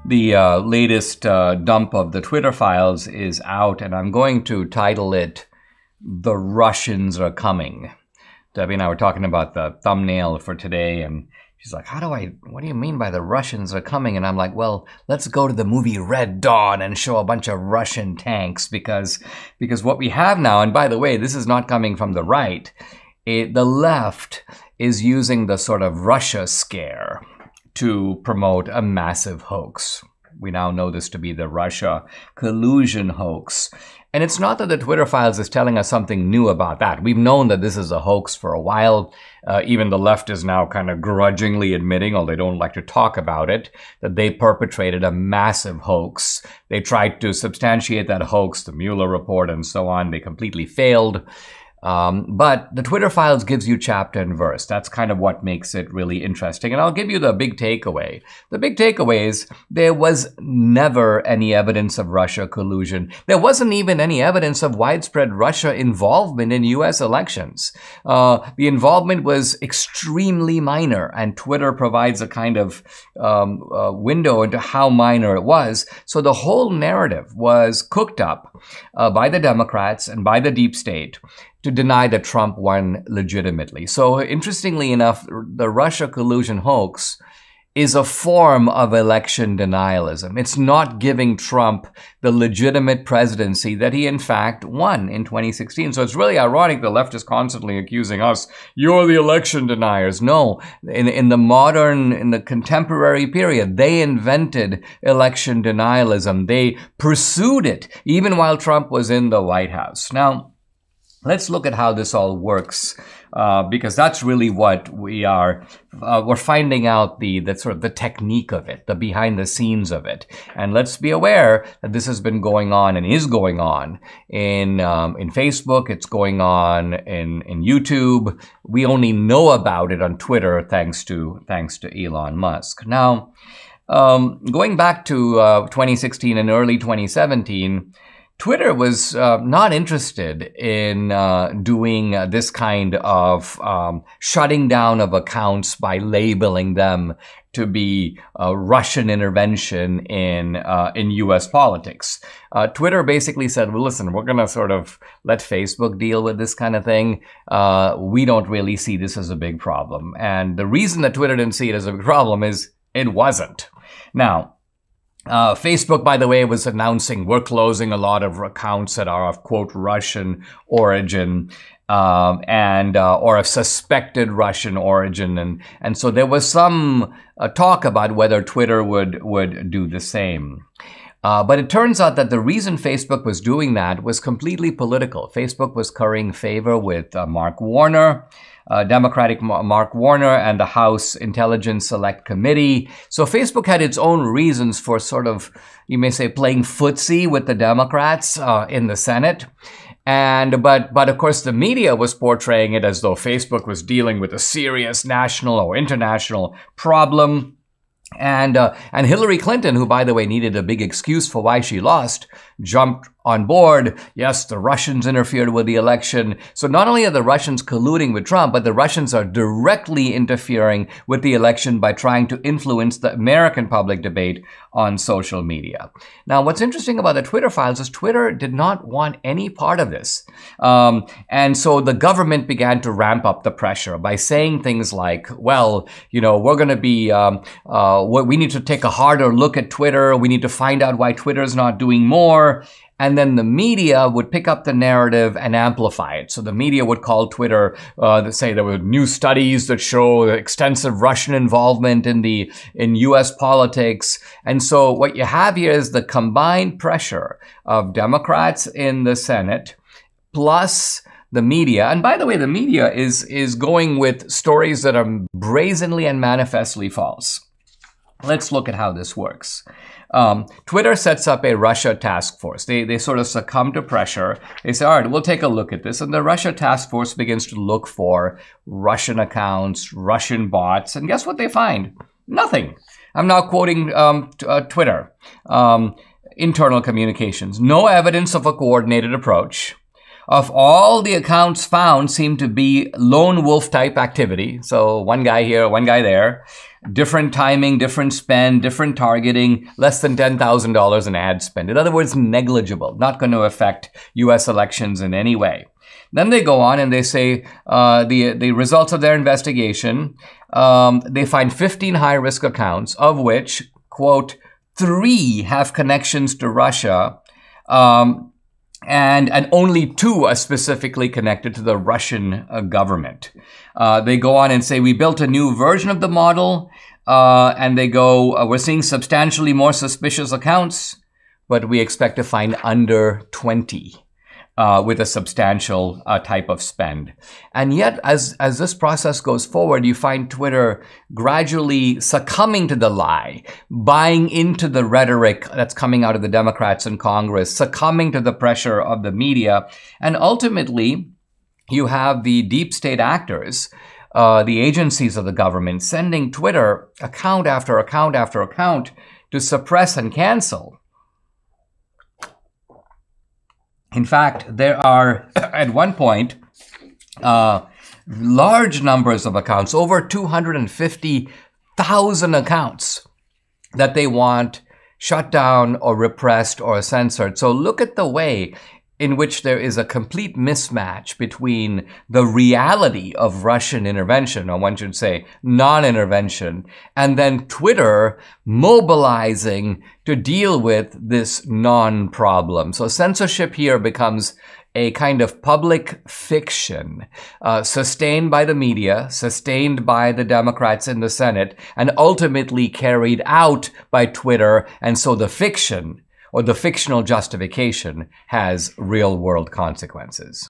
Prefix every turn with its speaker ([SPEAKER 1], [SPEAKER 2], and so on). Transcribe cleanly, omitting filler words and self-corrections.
[SPEAKER 1] The latest dump of the Twitter files is out, and I'm going to title it, "The Russians Are Coming." Debbie and I were talking about the thumbnail for today, and she's like, what do you mean by the Russians are coming? And I'm like, well, let's go to the movie Red Dawn and show a bunch of Russian tanks, because what we have now, and by the way, this is not coming from the right, the left is using the sort of Russia scare to promote a massive hoax. We now know this to be the Russia collusion hoax. And it's not that the Twitter files is telling us something new about that. We've known that this is a hoax for a while. Even the left is now kind of grudgingly admitting, although they don't like to talk about it, that they perpetrated a massive hoax. They tried to substantiate that hoax, the Mueller report and so on. They completely failed. But the Twitter files gives you chapter and verse. That's kind of what makes it really interesting. And I'll give you the big takeaway. The big takeaway is there was never any evidence of Russia collusion. There wasn't even any evidence of widespread Russia involvement in U.S. elections. The involvement was extremely minor, and Twitter provides a kind of window into how minor it was. So the whole narrative was cooked up by the Democrats and by the deep state to deny that Trump won legitimately. So interestingly enough, the Russia collusion hoax is a form of election denialism. It's not giving Trump the legitimate presidency that he in fact won in 2016. So it's really ironic the left is constantly accusing us, you're the election deniers. No, in the contemporary period, they invented election denialism. They pursued it even while Trump was in the White House. Now, let's look at how this all works, because that's really what we're finding out the sort of the technique of it, the behind the scenes of it. And let's be aware that this has been going on and is going on in Facebook. It's going on in YouTube. We only know about it on Twitter thanks to Elon Musk. Now, going back to 2016 and early 2017. Twitter was not interested in doing this kind of shutting down of accounts by labeling them to be Russian intervention in U.S. politics. Twitter basically said, well, listen, we're going to sort of let Facebook deal with this kind of thing. We don't really see this as a big problem. And the reason that Twitter didn't see it as a big problem is it wasn't. Now, Facebook, by the way, was announcing we're closing a lot of accounts that are of, quote, Russian origin or of suspected Russian origin. And so there was some talk about whether Twitter would do the same. But it turns out that the reason Facebook was doing that was completely political. Facebook was currying favor with Mark Warner, Democratic Mark Warner, and the House Intelligence Select Committee. So Facebook had its own reasons for sort of, you may say, playing footsie with the Democrats in the Senate. But of course, the media was portraying it as though Facebook was dealing with a serious national or international problem. And Hillary Clinton, who, by the way, needed a big excuse for why she lost, jumped on board. Yes, the Russians interfered with the election. So not only are the Russians colluding with Trump, but the Russians are directly interfering with the election by trying to influence the American public debate on social media. Now, what's interesting about the Twitter files is Twitter did not want any part of this. And so the government began to ramp up the pressure by saying things like, well, you know, we're going to be, we need to take a harder look at Twitter. We need to find out why Twitter is not doing more. And then the media would pick up the narrative and amplify it. So the media would call Twitter, say there were new studies that show extensive Russian involvement in U.S. politics. And so what you have here is the combined pressure of Democrats in the Senate plus the media. And by the way, the media is going with stories that are brazenly and manifestly false. Let's look at how this works. Twitter sets up a Russia task force. They sort of succumb to pressure. They say, all right, we'll take a look at this. And the Russia task force begins to look for Russian accounts, Russian bots. And guess what they find? Nothing. I'm now quoting Twitter. Internal communications. No evidence of a coordinated approach. Of all the accounts found seem to be lone wolf type activity. So one guy here, one guy there. different timing, different spend, different targeting, less than $10,000 in ad spend. In other words, negligible, not going to affect U.S. elections in any way. Then they go on and they say the results of their investigation, they find 15 high-risk accounts, of which, quote, 3 have connections to Russia, and only 2 are specifically connected to the Russian government. They go on and say, we built a new version of the model, and they go, we're seeing substantially more suspicious accounts, but we expect to find under 20. With a substantial type of spend. And yet, as this process goes forward, you find Twitter gradually succumbing to the lie, buying into the rhetoric that's coming out of the Democrats in Congress, succumbing to the pressure of the media. And ultimately, you have the deep state actors, the agencies of the government, sending Twitter account after account after account to suppress and cancel. In fact, there are, at one point, large numbers of accounts, over 250,000 accounts that they want shut down or repressed or censored. So look at the way in which there is a complete mismatch between the reality of Russian intervention, or one should say non-intervention, and then Twitter mobilizing to deal with this non-problem. So censorship here becomes a kind of public fiction, sustained by the media, sustained by the Democrats in the Senate, and ultimately carried out by Twitter. And so the fiction, or the fictional justification, has real-world consequences.